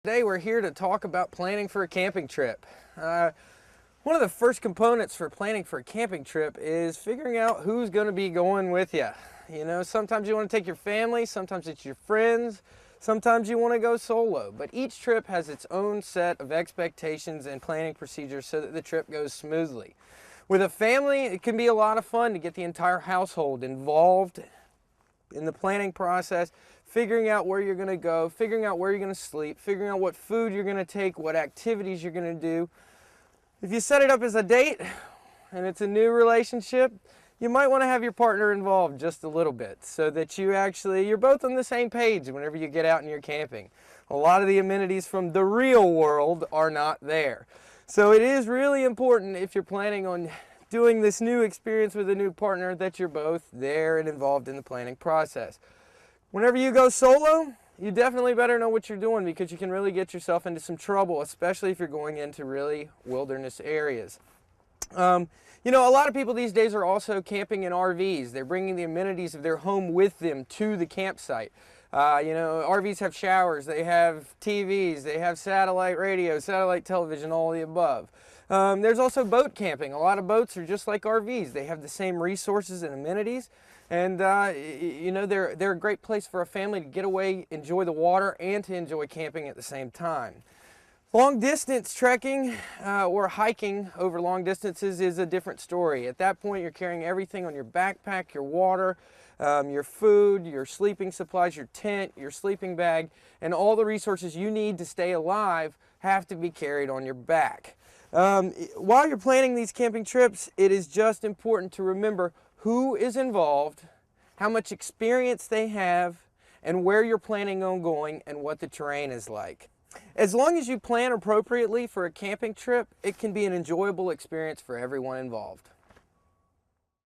Today we're here to talk about planning for a camping trip. One of the first components for planning for a camping trip is figuring out who's going to be going with you. You know, sometimes you want to take your family, sometimes it's your friends, sometimes you want to go solo. But each trip has its own set of expectations and planning procedures so that the trip goes smoothly. With a family, it can be a lot of fun to get the entire household involved in the planning process, figuring out where you're going to go, figuring out where you're going to sleep, figuring out what food you're going to take, what activities you're going to do. If you set it up as a date and it's a new relationship, you might want to have your partner involved just a little bit so that you're both on the same page whenever you get out and you're camping. A lot of the amenities from the real world are not there. So it is really important, if you're planning on doing this new experience with a new partner, that you're both there and involved in the planning process. Whenever you go solo, you definitely better know what you're doing, because you can really get yourself into some trouble, especially if you're going into really wilderness areas. You know, a lot of people these days are also camping in RVs. They're bringing the amenities of their home with them to the campsite. You know, RVs have showers, they have TVs, they have satellite radio, satellite television, all the above. There's also boat camping. A lot of boats are just like RVs. They have the same resources and amenities. And, you know, they're a great place for a family to get away, enjoy the water, and to enjoy camping at the same time. Long distance trekking or hiking over long distances is a different story. At that point, you're carrying everything on your backpack, your water, your food, your sleeping supplies, your tent, your sleeping bag, and all the resources you need to stay alive have to be carried on your back. While you're planning these camping trips, it is just important to remember who is involved, how much experience they have, and where you're planning on going and what the terrain is like. As long as you plan appropriately for a camping trip, it can be an enjoyable experience for everyone involved.